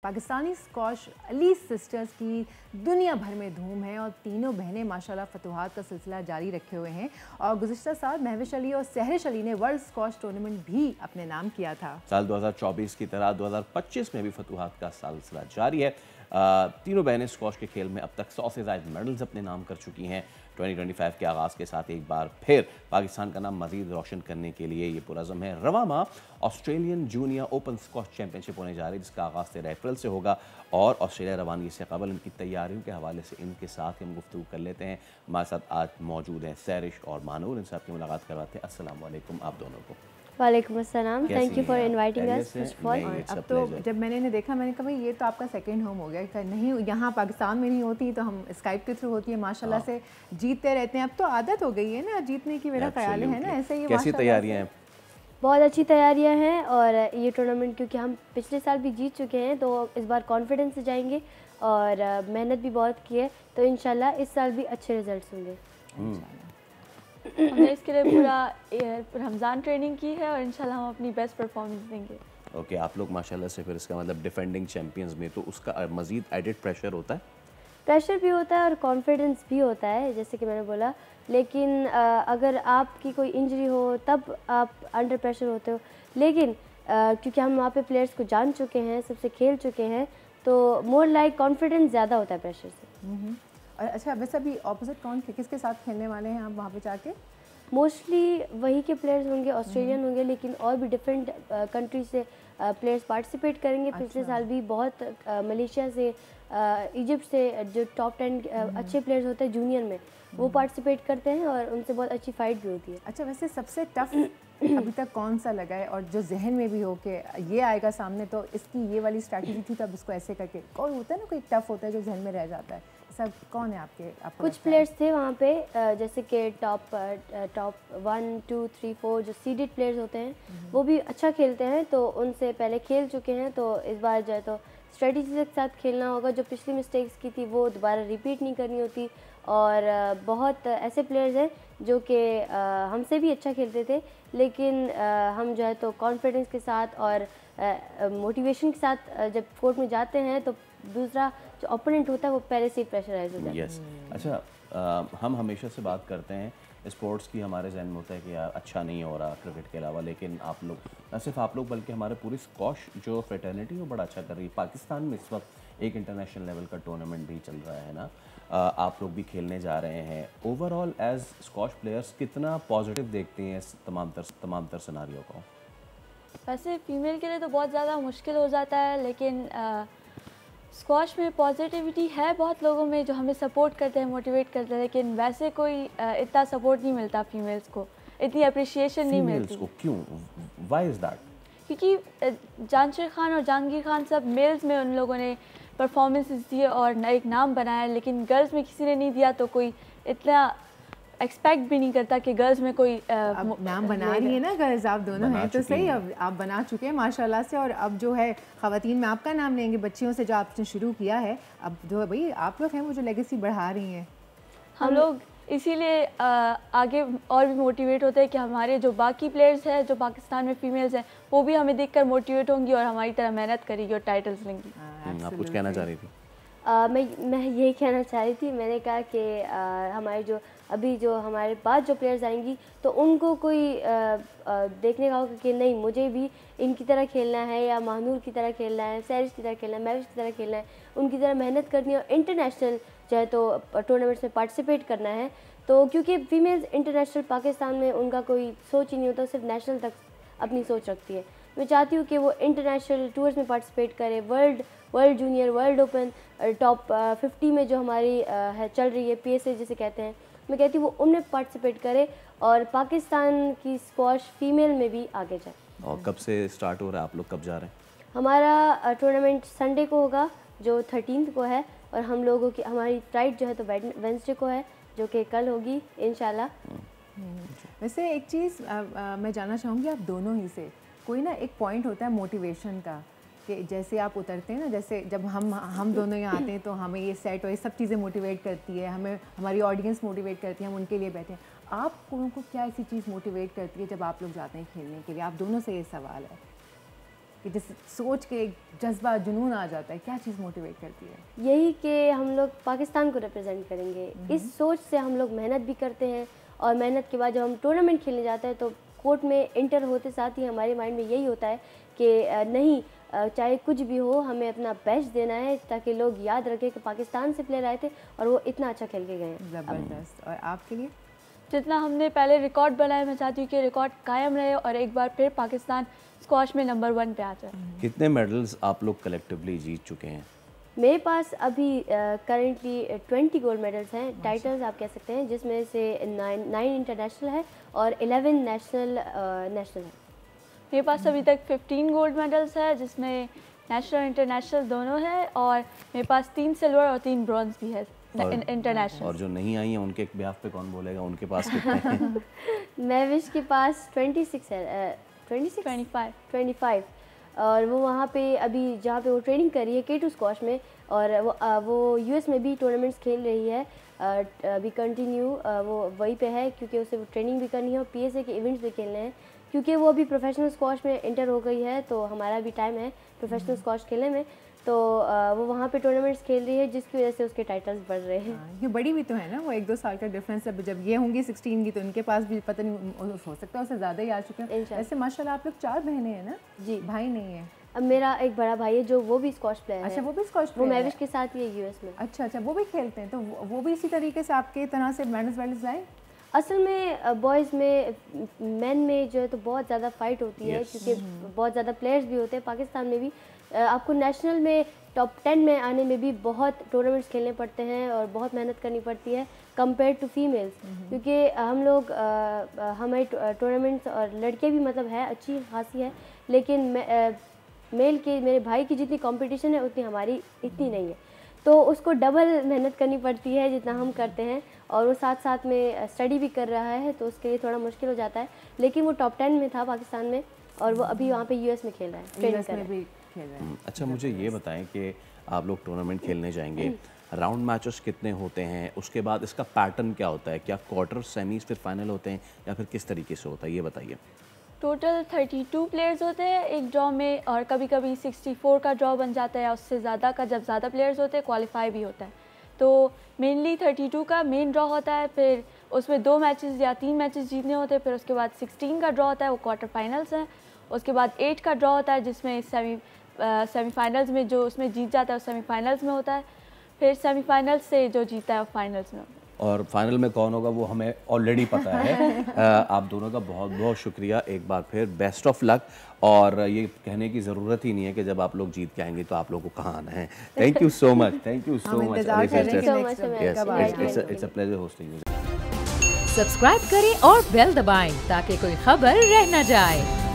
Pakistani squash Ali sisters की दुनिया भर में धूम है और तीनों बहनें माशाल्लाह फतुहात का सिलसिला जारी रखे हुए हैं। और गुज़िश्ता साल महविश अली और सहरिश अली ने वर्ल्ड स्क्वॉश टूर्नामेंट भी अपने नाम किया था। साल 2024 की तरह 2025 में भी फतुहात का सिलसिला जारी है। तीनों बहनें स्क्वॉश के खेल में अब तक 100 से ज़ायद मेडल्स अपने नाम कर चुकी हैं। 2025 के आगाज़ के साथ एक बार फिर पाकिस्तान का नाम मज़ीद रोशन करने के लिए ये पुरज़म है। रवा माह Australian junior open squash championship होने जा रही है, जिसका आगाज़ 13 अप्रैल से होगा। और ऑस्ट्रेलिया रवानगी से कबल इनकी तैयारियों के हवाले से इनके साथ हम गुफ्तगू कर लेते हैं। हमारे साथ आज मौजूद हैं सहरिश और मानूर, इनसे आपकी मुलाकात करवाते हैं। अस्सलाम वालेकुम आप दोनों को। वालेकुम अस्सलाम, thank you for inviting us. अब तो जब मैंने इन्हें देखा मैंने कहा भाई ये तो आपका सेकंड होम हो गया। नहीं यहाँ पाकिस्तान में नहीं होती तो हम स्काइप के थ्रू होती है। माशाल्लाह से जीतते रहते हैं, अब तो आदत हो गई है ना जीतने की। मेरा ख्याल है ना ऐसे ही। कैसी तैयारियां हैं? बहुत अच्छी तैयारियां हैं और ये टूर्नामेंट क्योंकि हम पिछले साल भी जीत चुके हैं तो इस बार कॉन्फिडेंस से जाएंगे और मेहनत भी बहुत की है तो इंशाल्लाह इस साल भी अच्छे रिजल्ट्स होंगे। हमने इसके लिए पूरा रमज़ान ट्रेनिंग की है और इंशाल्लाह हम अपनी बेस्ट परफॉर्मेंस देंगे। ओके, आप लोग माशाल्लाह से फिर इसका मतलब डिफेंडिंग चैंपियंस में तो उसका मज़ीद एडेड प्रेशर होता है? प्रेशर भी होता है और कॉन्फिडेंस भी होता है जैसे कि मैंने बोला, लेकिन अगर आपकी कोई इंजरी हो तब आप अंडर प्रेशर होते हो, लेकिन क्योंकि हम वहाँ पे प्लेयर्स को जान चुके हैं, सबसे खेल चुके हैं तो मोर लाइक कॉन्फिडेंस ज़्यादा होता है प्रेशर से। और अच्छा वैसे अभी ऑपोजिट कौन किसके साथ खेलने वाले हैं आप वहाँ पे जाके? मोस्टली वही के प्लेयर्स होंगे, ऑस्ट्रेलियन होंगे, लेकिन और भी डिफरेंट कंट्री से प्लेयर्स पार्टिसिपेट करेंगे। पिछले साल भी बहुत मलेशिया से, इजिप्ट से जो टॉप 10 अच्छे प्लेयर्स होते हैं जूनियर में वो पार्टिसिपेट करते हैं और उनसे बहुत अच्छी फाइट भी होती है। अच्छा वैसे सबसे टफ अभी तक कौन सा लगा है और जो जहन में भी हो कि ये आएगा सामने तो इसकी ये वाली स्ट्रैटेजी थी तब इसको ऐसे करके, कौन होता है ना कोई टफ होता है जो जहन में रह जाता है, सब कौन है आपको? कुछ प्लेयर्स थे वहाँ पे जैसे कि टॉप 1, 2, 3, 4 जो सीडेड प्लेयर्स होते हैं वो भी अच्छा खेलते हैं तो उनसे पहले खेल चुके हैं तो इस बार जो है तो स्ट्रेटजी के साथ खेलना होगा। जो पिछली मिस्टेक्स की थी वो दोबारा रिपीट नहीं करनी होती। और बहुत ऐसे प्लेयर्स हैं जो कि हमसे भी अच्छा खेलते थे लेकिन हम जो है तो कॉन्फिडेंस के साथ और मोटिवेशन के साथ जब कोर्ट में जाते हैं तो दूसरा जो ओपोनेंट होता है वो पहले से ही प्रेशराइज हो जाता है। यस, अच्छा हम हमेशा से बात करते हैं स्पोर्ट्स की, हमारे जहन में होता है कि यार अच्छा नहीं हो रहा क्रिकेट के अलावा, लेकिन आप लोग न सिर्फ आप लोग बल्कि हमारे पूरी स्क्वॉश जो फ्रेटर्निटी वो बड़ा अच्छा कर रही है। पाकिस्तान में इस वक्त एक इंटरनेशनल लेवल का टूर्नामेंट भी चल रहा है ना, आप लोग भी खेलने जा रहे हैं। ओवरऑल एज स्क्वॉश प्लेयर्स कितना पॉजिटिव देखते हैं इस तमाम तर सिनारियों को? वैसे फीमेल के लिए तो बहुत ज़्यादा मुश्किल हो जाता है, लेकिन स्क्वॉश में पॉजिटिविटी है बहुत लोगों में जो हमें सपोर्ट करते हैं, मोटिवेट करते हैं, लेकिन वैसे कोई इतना सपोर्ट नहीं मिलता फीमेल्स को, इतनी अप्रिशिएशन नहीं मिलती। को क्यों, व्हाई इज़ दैट? क्योंकि जानशीर खान और जहांगीर खान सब मेल्स में उन लोगों ने परफॉर्मेंसेस दिए और एक नाम बनाया, लेकिन गर्ल्स में किसी ने नहीं दिया तो कोई इतना एक्सपेक्ट भी नहीं करता कि गर्ल्स में कोई नाम बना रही है ना। गर्ल्स आप दोनों हैं तो सही, अब आप बना चुके हैं माशाल्लाह से और अब जो है ख़वातीन में आपका नाम लेंगे, बच्चियों से जो आपने शुरू किया है, अब जो है भाई आप लोग हैं वो जो लेगेसी बढ़ा रही हैं। हम लोग इसीलिए आगे और भी मोटिवेट होते हैं कि हमारे जो बाकी प्लेयर्स हैं जो पाकिस्तान में फीमेल्स हैं वो भी हमें देखकर मोटिवेट होंगी और हमारी तरह मेहनत करेगी और टाइटल्स लेंगी। आप कुछ कहना चाह रही थी? मैं यही कहना चाह रही थी, मैंने कहा कि हमारे जो अभी जो हमारे बाद जो प्लेयर्स आएंगी तो उनको कोई देखने का होगा कि नहीं मुझे भी इनकी तरह खेलना है या महानूर की तरह खेलना है, सहरिश की तरह खेलना है, महविश की तरह खेलना है, उनकी तरह मेहनत करनी है और इंटरनेशनल जो है तो टूर्नामेंट्स में पार्टिसिपेट करना है। तो क्योंकि फीमेल्स इंटरनेशनल पाकिस्तान में उनका कोई सोच ही नहीं होता, सिर्फ नेशनल तक अपनी सोच रखती है। मैं चाहती हूँ कि वो इंटरनेशनल टूर्स में पार्टिसिपेट करे, world junior, world open, top 50 में जो हमारी है चल रही है PSA जिसे कहते हैं, मैं कहती हूँ वो उनमें पार्टिसिपेट करे और पाकिस्तान की स्क्वॉश फीमेल में भी आगे जाए। और कब से स्टार्ट हो रहा है, आप लोग कब जा रहे हैं? हमारा टूर्नामेंट संडे को होगा जो 13 को है और हम लोगों की हमारी फ्लाइट जो है तो वेडनेसडे को है जो कि कल होगी इंशाल्लाह। वैसे एक चीज़ मैं जानना चाहूँगी आप दोनों ही से, कोई ना एक पॉइंट होता है मोटिवेशन का कि जैसे आप उतरते हैं ना, जैसे जब हम दोनों यहाँ आते हैं तो हमें ये सेट और ये सब चीज़ें मोटिवेट करती है, हमें हमारी ऑडियंस मोटिवेट करती है, हम उनके लिए बैठे हैं। आप लोगों को क्या ऐसी चीज़ मोटिवेट करती है जब आप लोग जाते हैं खेलने के लिए? आप दोनों से ये सवाल है। कि जिस सोच के एक जज्बा जुनून आ जाता है, क्या चीज़ मोटिवेट करती है? यही कि हम लोग पाकिस्तान को रिप्रेजेंट करेंगे, इस सोच से हम लोग मेहनत भी करते हैं और मेहनत के बाद जब हम टूर्नामेंट खेलने जाते हैं तो कोर्ट में इंटर होते साथ ही हमारे माइंड में यही होता है कि नहीं, चाहे कुछ भी हो हमें अपना बेस्ट देना है ताकि लोग याद रखें कि पाकिस्तान से प्लेयर आए थे और वो इतना अच्छा खेल के गए। ज़बरदस्त। और आपके लिए? जितना हमने पहले रिकॉर्ड बनाया, मैं चाहती हूँ कि रिकॉर्ड कायम रहे और एक बार फिर पाकिस्तान स्क्वाश में नंबर 1 पे आ जाए। कितने मेडल्स आप लोग कलेक्टिवली जीत चुके हैं? मेरे पास अभी करंटली 20 गोल्ड मेडल्स हैं, टाइटल्स आप कह सकते हैं, जिसमें से 9 इंटरनेशनल है और 11 नेशनल है। मेरे पास अभी तक 15 गोल्ड मेडल्स है, जिसमें नेशनल इंटरनेशनल दोनों है और मेरे पास 3 सिल्वर और 3 ब्रॉन्ज भी है इंटरनेशनल। और जो नहीं आई हैं उनके बिहाफ पे कौन बोलेगा, उनके पास कितने हैं? महविश के पास 26 है, 25 और वो वहाँ पे अभी जहाँ पे वो ट्रेनिंग कर रही है K2 स्क्वाश में, और वो यूएस में भी टूर्नामेंट्स खेल रही है अभी कंटिन्यू, वो वहीं पे है क्योंकि उसे ट्रेनिंग भी करनी है और PSA के इवेंट्स भी खेलने हैं, क्योंकि वो अभी प्रोफेशनल स्क्वाश में इंटर हो गई है तो हमारा भी टाइम है प्रोफेशनल स्क्वाश खेलने में, तो वो वहाँ पे टूर्नामेंट्स खेल रही है जिसकी वजह से उसके टाइटल्स बढ़ रहे हैं। ये बड़ी भी तो है ना, वो 1-2 साल का डिफरेंस है, जब ये होंगी 16 की तो उनके पास भी पता नहीं हो सकता है उससे ज़्यादा ही आ चुके हैं। वैसे माशाल्लाह आप लोग 4 बहनें हैं ना? जी, भाई नहीं है? अब मेरा एक बड़ा भाई है जो वो भी स्क्वाश प्लेयर है। अच्छा, वो भी स्क्वाश वो प्लेयर है? महविश के साथ ही है यूएस में। अच्छा, वो भी खेलते हैं, तो वो भी इसी तरीके से आपके तरह से मेडल्स आए? असल में बॉयज़ में मेन में जो है तो बहुत ज़्यादा फाइट होती है क्योंकि बहुत ज़्यादा प्लेयर्स भी होते हैं। पाकिस्तान में भी आपको नेशनल में टॉप 10 में आने में भी बहुत टूर्नामेंट्स खेलने पड़ते हैं और बहुत मेहनत करनी पड़ती है कंपेयर टू फीमेल्स, क्योंकि हम लोग हमारे टूर्नामेंट्स और लड़के भी मतलब है अच्छी खासी है, लेकिन मेल के मेरे भाई की जितनी कंपटीशन है उतनी हमारी इतनी नहीं है, तो उसको डबल मेहनत करनी पड़ती है जितना हम करते हैं, और वो साथ साथ में स्टडी भी कर रहा है तो उसके लिए थोड़ा मुश्किल हो जाता है, लेकिन वो टॉप 10 में था पाकिस्तान में और वो अभी वहाँ पे यूएस में खेल रहा है, ट्रेनिंग कर रहा है। अच्छा, मुझे ये बताएं कि आप लोग टूर्नामेंट खेलने जाएंगे, राउंड मैचेस कितने होते हैं, उसके बाद इसका पैटर्न क्या होता है, क्या क्वार्टर, सेमीज, फिर फाइनल होते हैं या फिर किस तरीके से होता है, ये बताइए। टोटल 32 प्लेयर्स होते हैं एक ड्रॉ में, और कभी कभी 64 का ड्रॉ बन जाता है, उससे ज़्यादा का जब ज़्यादा प्लेयर्स होते हैं क्वालिफाई भी होता है। तो मेनली 32 का मेन ड्रॉ होता है, फिर उसमें 2 मैचेस या 3 मैचेस जीतने होते हैं, फिर उसके बाद 16 का ड्रॉ होता है, वो क्वार्टर फाइनल्स हैं, उसके बाद 8 का ड्रॉ होता है जिसमें सेमीफाइनल्स में जो उसमें जीत जाता है वो सेमीफाइनल्स में होता है, फिर सेमीफाइनल्स से जो जीता है वो फाइनल्स में होता है, और फाइनल में कौन होगा वो हमें ऑलरेडी पता है। आप दोनों का बहुत बहुत शुक्रिया, एक बार फिर बेस्ट ऑफ लक, और ये कहने की ज़रूरत ही नहीं है कि जब आप लोग जीत के आएंगे तो आप लोगों को कहाँ आना है। Thank you so much, thank you so much, it's a pleasure hosting you. Subscribe करें और बेल दबाएं ताकि कोई खबर रह न जाए।